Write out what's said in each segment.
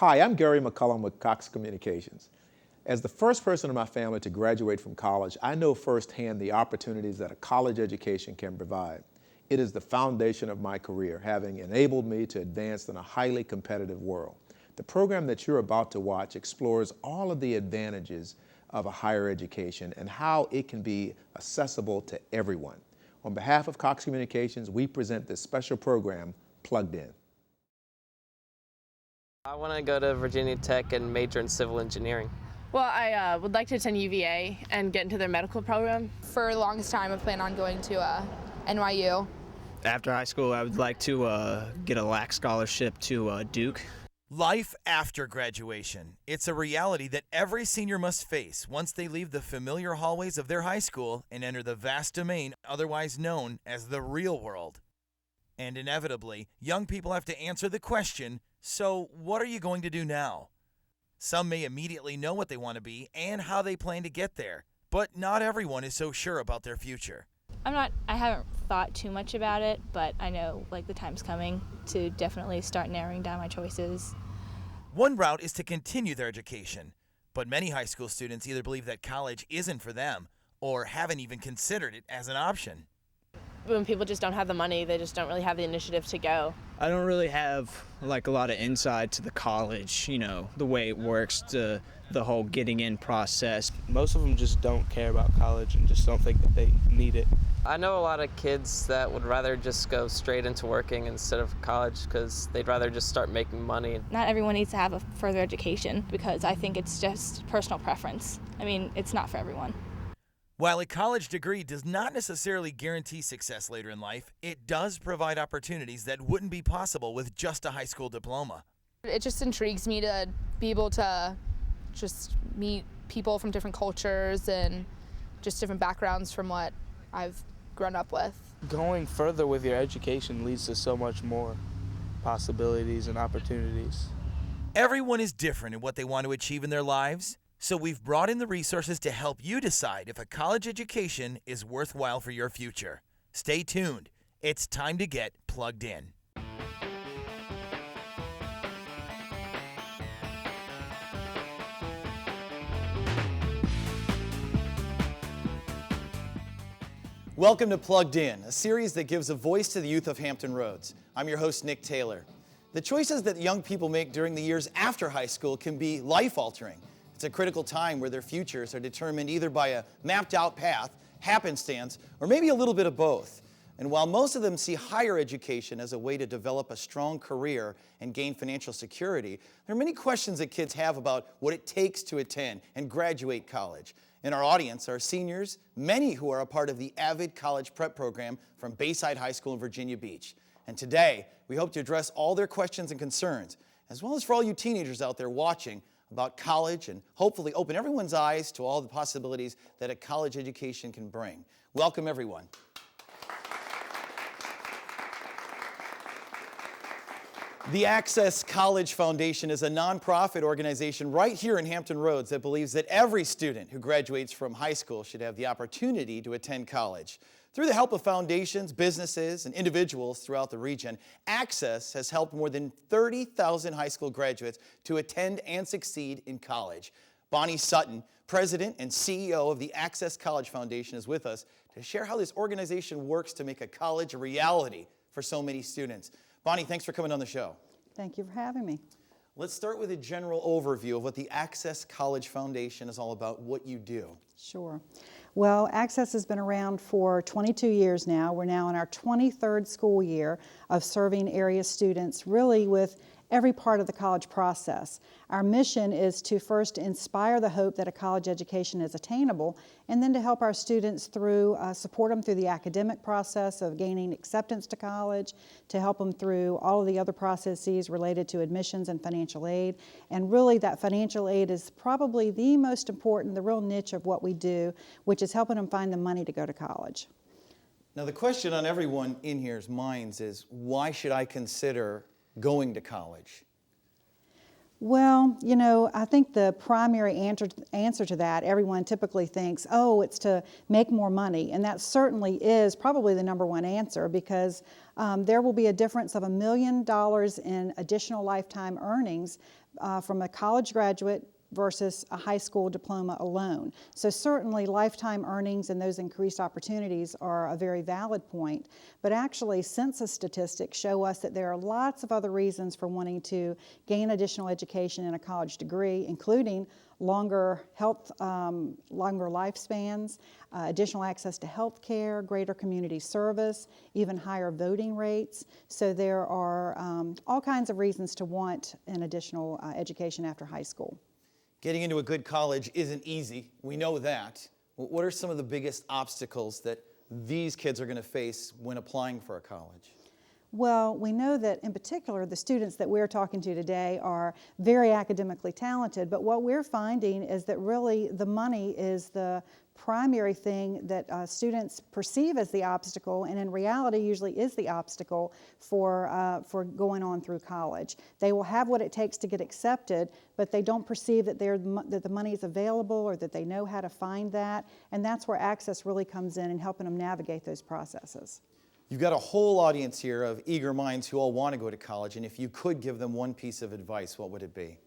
Hi, I'm Gary McCullum with Cox Communications. As the first person in my family to graduate from college, I know firsthand the opportunities that a college education can provide. It is the foundation of my career, having enabled me to advance in a highly competitive world. The program that you're about to watch explores all of the advantages of a higher education and how it can be accessible to everyone. On behalf of Cox Communications, we present this special program, Plugged In. I want to go to Virginia Tech and major in civil engineering. Well, I would like to attend UVA and get into their medical program. For the longest time, I plan on going to NYU. After high school, I would like to get a LAC scholarship to Duke. Life after graduation. It's a reality that every senior must face once they leave the familiar hallways of their high school and enter the vast domain otherwise known as the real world. And inevitably, young people have to answer the question, so what are you going to do now? Some may immediately know what they want to be and how they plan to get there, but not everyone is so sure about their future. I haven't thought too much about it, but I know the time's coming to definitely start narrowing down my choices. One route is to continue their education, but many high school students either believe that college isn't for them or haven't even considered it as an option. When people just don't have the money, they just don't really have the initiative to go. I don't really have a lot of insight to the college, the way it works, the whole getting in process. Most of them just don't care about college and just don't think that they need it. I know a lot of kids that would rather just go straight into working instead of college because they'd rather just start making money. Not everyone needs to have a further education because I think it's just personal preference. It's not for everyone. While a college degree does not necessarily guarantee success later in life, it does provide opportunities that wouldn't be possible with just a high school diploma. It just intrigues me to be able to just meet people from different cultures and just different backgrounds from what I've grown up with. Going further with your education leads to so much more possibilities and opportunities. Everyone is different in what they want to achieve in their lives. So we've brought in the resources to help you decide if a college education is worthwhile for your future. Stay tuned. It's time to get plugged in. Welcome to Plugged In, a series that gives a voice to the youth of Hampton Roads. I'm your host, Nick Taylor. The choices that young people make during the years after high school can be life-altering. It's a critical time where their futures are determined either by a mapped-out path, happenstance, or maybe a little bit of both. And while most of them see higher education as a way to develop a strong career and gain financial security, there are many questions that kids have about what it takes to attend and graduate college. In our audience are seniors, many who are a part of the AVID College Prep Program from Bayside High School in Virginia Beach. And today, we hope to address all their questions and concerns, as well as for all you teenagers out there watching, about college and hopefully open everyone's eyes to all the possibilities that a college education can bring. Welcome, everyone. The Access College Foundation is a nonprofit organization right here in Hampton Roads that believes that every student who graduates from high school should have the opportunity to attend college. Through the help of foundations, businesses, and individuals throughout the region, Access has helped more than 30,000 high school graduates to attend and succeed in college. Bonnie Sutton, President and CEO of the Access College Foundation, is with us to share how this organization works to make a college a reality for so many students. Bonnie, thanks for coming on the show. Thank you for having me. Let's start with a general overview of what the Access College Foundation is all about, what you do. Sure. Well, Access has been around for 22 years now. We're now in our 23rd school year of serving area students really with every part of the college process. Our mission is to first inspire the hope that a college education is attainable, and then to help our students through, support them through the academic process of gaining acceptance to college, to help them through all of the other processes related to admissions and financial aid. And really that financial aid is probably the most important, the real niche of what we do, which is helping them find the money to go to college. Now the question on everyone in here's minds is, why should I consider going to college? Well, I think the primary answer to that, everyone typically thinks, oh, it's to make more money. And that certainly is probably the number one answer, because there will be a difference of $1 million in additional lifetime earnings from a college graduate versus a high school diploma alone. So certainly lifetime earnings and those increased opportunities are a very valid point. But actually census statistics show us that there are lots of other reasons for wanting to gain additional education in a college degree, including longer lifespans, additional access to health care, greater community service, even higher voting rates. So there are all kinds of reasons to want an additional education after high school. Getting into a good college isn't easy. We know that. What are some of the biggest obstacles that these kids are going to face when applying for a college? Well, we know that in particular the students that we're talking to today are very academically talented, but what we're finding is that really the money is the primary thing that students perceive as the obstacle, and in reality usually is the obstacle for going on through college. They will have what it takes to get accepted, but they don't perceive that the money is available or that they know how to find that, and that's where Access really comes in helping them navigate those processes. You've got a whole audience here of eager minds who all want to go to college, and if you could give them one piece of advice, what would it be?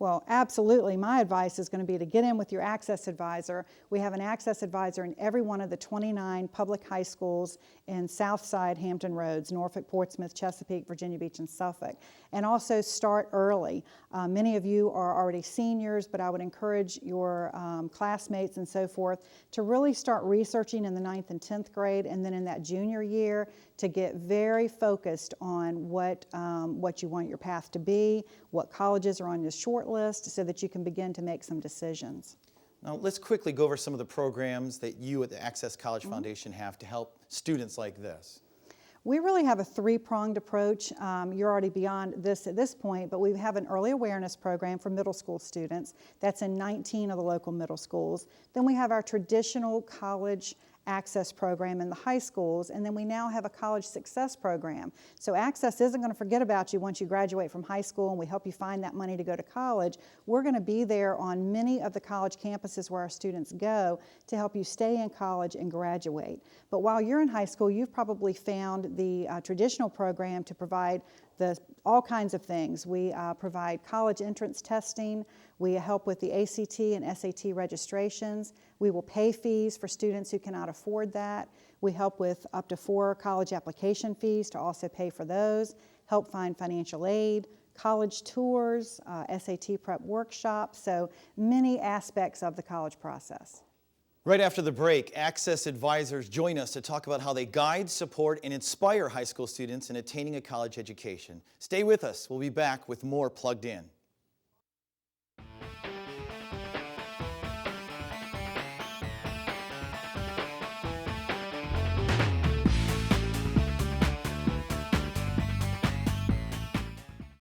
Well, absolutely. My advice is going to be to get in with your Access advisor. We have an Access advisor in every one of the 29 public high schools in Southside Hampton Roads, Norfolk, Portsmouth, Chesapeake, Virginia Beach, and Suffolk. And also start early. Many of you are already seniors, but I would encourage your classmates and so forth to really start researching in the 9th and 10th grade, and then in that junior year to get very focused on what you want your path to be, what colleges are on your short list, so that you can begin to make some decisions. Now let's quickly go over some of the programs that you at the Access College Foundation have to help students like this. We really have a three-pronged approach. You're already beyond this at this point, but we have an early awareness program for middle school students. That's in 19 of the local middle schools. Then we have our traditional college Access program in the high schools, and then we now have a college success program. So Access isn't going to forget about you once you graduate from high school and we help you find that money to go to college. We're going to be there on many of the college campuses where our students go to help you stay in college and graduate. But while you're in high school, you've probably found the traditional program to provide all kinds of things. We provide college entrance testing. We help with the ACT and SAT registrations. We will pay fees for students who cannot afford that. We help with up to 4 college application fees to also pay for those, help find financial aid, college tours, SAT prep workshops, so many aspects of the college process. Right after the break, Access advisors join us to talk about how they guide, support, and inspire high school students in attaining a college education. Stay with us. We'll be back with more Plugged In.